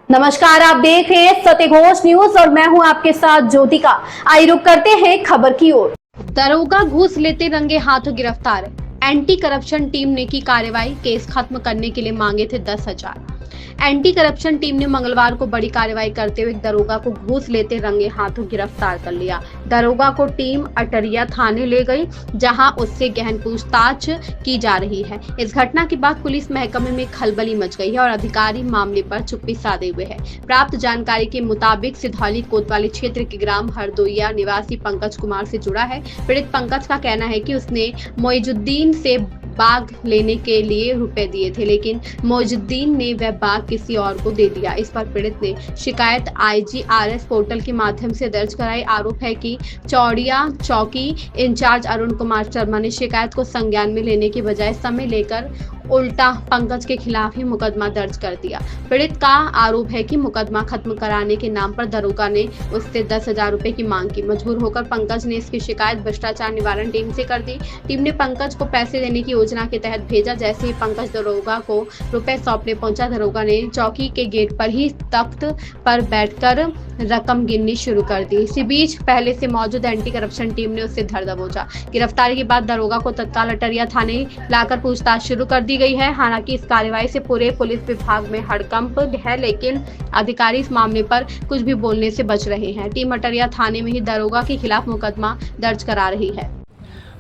नमस्कार, आप देख रहे हैं सत्य घोष न्यूज और मैं हूं आपके साथ ज्योतिका। आइए रुक करते हैं खबर की ओर। दरोगा घूस लेते रंगे हाथों गिरफ्तार। एंटी करप्शन टीम ने की कार्रवाई, केस खत्म करने के लिए मांगे थे 10,000। एंटी करप्शन टीम ने मंगलवार को बड़ी कार्रवाई करते हुए एक दरोगा को घूस लेते रंगे हाथों गिरफ्तार कर लिया। दरोगा को टीम अटरिया थाने ले गई, जहां उससे गहन पूछताछ की जा रही है। इस घटना के बाद पुलिस महकमे में खलबली मच गई है और अधिकारी मामले पर चुप्पी साधे हुए हैं। प्राप्त जानकारी के मुताबिक सिधौली कोतवाली क्षेत्र के ग्राम हरदोइया निवासी पंकज कुमार से जुड़ा है। पीड़ित पंकज का कहना है कि उसने मोइजुद्दीन से बाग लेने के लिए रुपए दिए थे, लेकिन मोइजुद्दीन ने वह बाग किसी और को दे दिया। इस पर पीड़ित ने शिकायत IGRS पोर्टल के माध्यम से दर्ज कराई। आरोप है कि चौड़िया चौकी इंचार्ज अरुण कुमार शर्मा ने शिकायत को संज्ञान में लेने के बजाय समय लेकर उल्टा पंकज के खिलाफ ही मुकदमा दर्ज कर दिया। पीड़ित का आरोप है कि मुकदमा खत्म कराने के नाम पर दरोगा ने उससे 10,000 रुपए की मांग की। मजबूर होकर पंकज ने इसकी शिकायत भ्रष्टाचार निवारण टीम से कर दी। टीम ने पंकज को पैसे देने की योजना के तहत भेजा। जैसे ही पंकज दरोगा को रुपए सौंपने पहुंचा, दरोगा ने चौकी के गेट पर ही तख्त पर बैठकर रकम गिननी शुरू कर दी। इसी बीच पहले से मौजूद एंटी करप्शन टीम ने उससे धर दबोचा। गिरफ्तारी के बाद दरोगा को तत्काल अटरिया थाने लाकर पूछताछ शुरू कर दी गई है। हालांकि इस कार्रवाई से पूरे पुलिस विभाग में हड़कंप है, लेकिन अधिकारी इस मामले पर कुछ भी बोलने से बच रहे हैं। टीम अटरिया थाने में ही दरोगा के खिलाफ मुकदमा दर्ज करा रही है।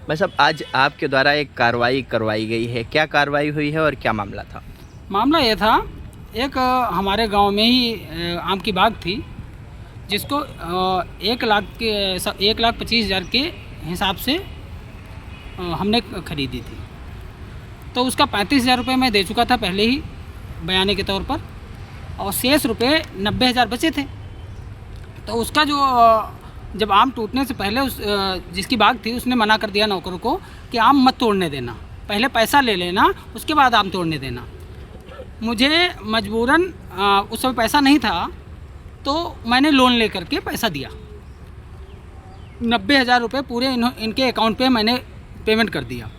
भाई साहब, आज आपके द्वारा एक कार्रवाई करवाई गई है, क्या कार्रवाई हुई है और क्या मामला था? मामला ये था, एक हमारे गांव में ही आम की बाग थी, जिसको 1,25,000 के हिसाब से हमने खरीदी थी। तो उसका 35,000 रुपये मैं दे चुका था पहले ही बयाने के तौर पर, और शेष रुपये 90,000 बचे थे। तो उसका जो जब आम टूटने से पहले जिसकी बाग थी उसने मना कर दिया नौकर को कि आम मत तोड़ने देना, पहले पैसा ले लेना, उसके बाद आम तोड़ने देना। मुझे मजबूरन उस समय पैसा नहीं था, तो मैंने लोन लेकर के पैसा दिया। 90,000 रुपये पूरे इनके अकाउंट पे मैंने पेमेंट कर दिया।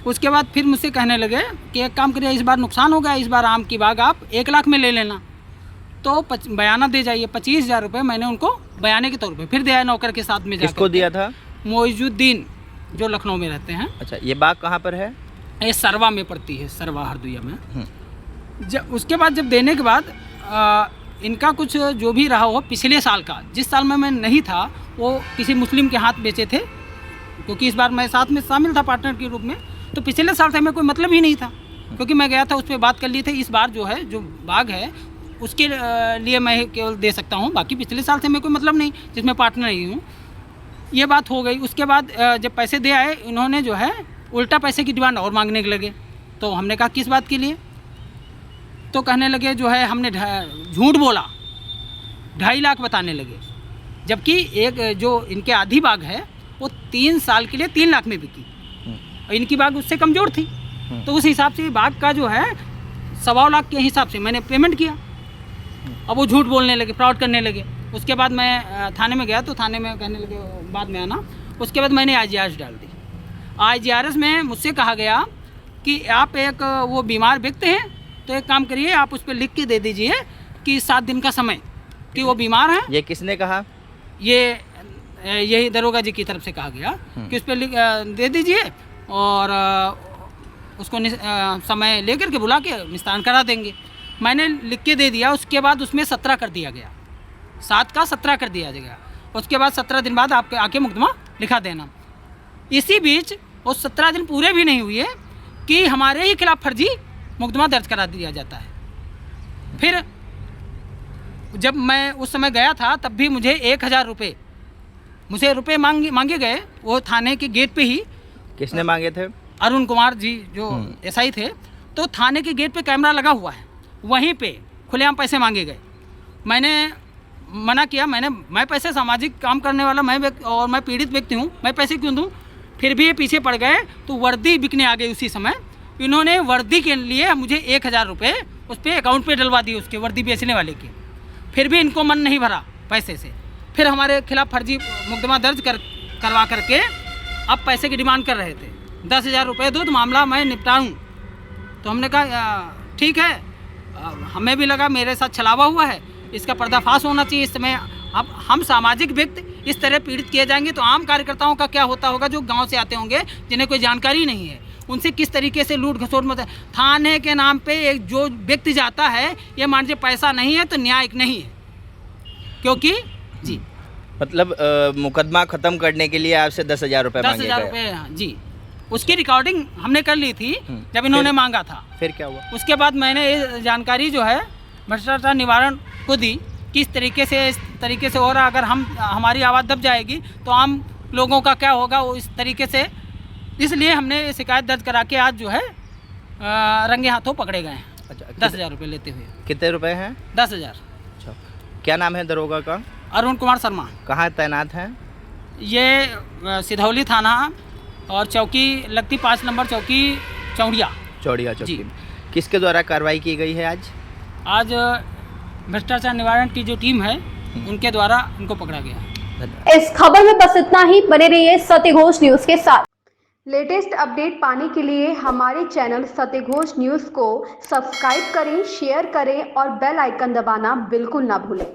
उसके बाद फिर मुझसे कहने लगे कि एक काम करिए, इस बार नुकसान हो गया, इस बार आम की बाग आप 1 लाख में ले लेना, तो बयाना दे जाइए। 25,000 रुपये मैंने उनको बयाने के तौर पे फिर दिया नौकर के साथ में। किसको दिया था? मोइजुद्दीन, जो लखनऊ में रहते हैं। अच्छा, ये बाग कहाँ पर है? ये सरवा में पड़ती है, सरवा हरदोइया में। उसके बाद जब देने के बाद इनका कुछ जो भी रहा हो पिछले साल का, जिस साल में मैं नहीं था, वो किसी मुस्लिम के हाथ बेचे थे, क्योंकि इस बार मैं साथ में शामिल था पार्टनर के रूप में। तो पिछले साल से हमें कोई मतलब ही नहीं था, क्योंकि मैं गया था उस पर बात कर ली थी। इस बार जो है, जो बाग है उसके लिए मैं केवल दे सकता हूँ, बाकी पिछले साल से मैं कोई मतलब नहीं, जिसमें पार्टनर नहीं हूँ। ये बात हो गई। उसके बाद जब पैसे दे आए, इन्होंने जो है उल्टा पैसे की डिमांड और मांगने लगे। तो हमने कहा किस बात के लिए? तो कहने लगे जो है हमने झूठ बोला, 2.5 लाख बताने लगे, जबकि एक जो इनके आधी बाग है वो 3 साल के लिए 3 लाख में बिकी, और इनकी बाग उससे कमज़ोर थी। तो उस हिसाब से बाग का जो है 1.25 लाख के हिसाब से मैंने पेमेंट किया। अब वो झूठ बोलने लगे, फ्रॉड करने लगे। उसके बाद मैं थाने में गया, तो थाने में कहने लगे बाद में आना। उसके बाद मैंने IGRS डाल दी। IGRS में मुझसे कहा गया कि आप एक वो बीमार व्यक्ति हैं, तो एक काम करिए, आप उस पर लिख के दे दीजिए कि 7 दिन का समय, कि वो बीमार हैं। ये किसने कहा? यही दरोगा जी की तरफ से कहा गया कि उस पर दे दीजिए, और उसको समय लेकर के बुला के निस्तारण करा देंगे। मैंने लिख के दे दिया। उसके बाद उसमें 17 कर दिया गया, 7 का 17 कर दिया गया। उसके बाद 17 दिन बाद आपके आके मुकदमा लिखा देना। इसी बीच वो 17 दिन पूरे भी नहीं हुए कि हमारे ही खिलाफ फर्जी मुकदमा दर्ज करा दिया जाता है। फिर जब मैं उस समय गया था, तब भी मुझे 1,000 रुपये मांगे गए, वो थाने के गेट पे ही। किसने मांगे थे? अरुण कुमार जी, जो SI थे। तो थाने के गेट पे कैमरा लगा हुआ है, वहीं पे खुलेआम पैसे मांगे गए। मैंने मना किया, मैं पैसे सामाजिक काम करने वाला और मैं पीड़ित व्यक्ति हूँ, मैं पैसे क्यों दूँ? फिर भी ये पीछे पड़ गए। तो वर्दी बिकने आ गई उसी समय। इन्होंने वर्दी के लिए मुझे 1,000 रुपये उस पर अकाउंट पे डलवा दिए, उसके वर्दी बेचने वाले के। फिर भी इनको मन नहीं भरा पैसे से। फिर हमारे खिलाफ फर्जी मुकदमा दर्ज करवा करके अब पैसे की डिमांड कर रहे थे। 10,000 रुपये दो तो मामला मैं निपटाऊँ। तो हमने कहा ठीक है, हमें भी लगा मेरे साथ छलावा हुआ है, इसका पर्दाफाश होना चाहिए इस समय। अब हम सामाजिक व्यक्ति इस तरह पीड़ित किए जाएंगे तो आम कार्यकर्ताओं का क्या होता होगा, जो गांव से आते होंगे जिन्हें कोई जानकारी नहीं है, उनसे किस तरीके से लूट खसोट मत। थाने के नाम पे एक जो व्यक्ति जाता है, ये मान लीजिए पैसा नहीं है तो न्यायिक नहीं है, क्योंकि जी मतलब मुकदमा खत्म करने के लिए आपसे 10,000 रुपये मांगे 10,000 गए। रुपये जी, उसकी रिकॉर्डिंग हमने कर ली थी जब इन्होंने मांगा था। फिर क्या हुआ? उसके बाद मैंने ये जानकारी जो है भ्रष्टाचार निवारण को दी, किस तरीके से इस तरीके से हो रहा, अगर हमारी आवाज़ दब जाएगी तो आम लोगों का क्या होगा, वो इस तरीके से, इसलिए हमने ये शिकायत दर्ज करा के आज जो है रंगे हाथों पकड़े गए हैं। अच्छा, 10,000 रुपये लेते हुए। कितने रुपए हैं? 10,000। अच्छा, क्या नाम है दरोगा का? अरुण कुमार शर्मा। कहाँ तैनात हैं? ये सिधौली थाना और चौकी लगती 5 नंबर चौकी चौड़िया चौकी। जी। किसके द्वारा कार्रवाई की गई है आज? आज भ्रष्टाचार निवारण की जो टीम है उनके द्वारा उनको पकड़ा गया है। धन्यवाद। इस खबर में बस इतना ही। बने रहिए सत्य घोष न्यूज के साथ। लेटेस्ट अपडेट पाने के लिए हमारे चैनल सत्य घोष न्यूज को सब्सक्राइब करें, शेयर करें और बेल आइकन दबाना बिल्कुल ना भूलें।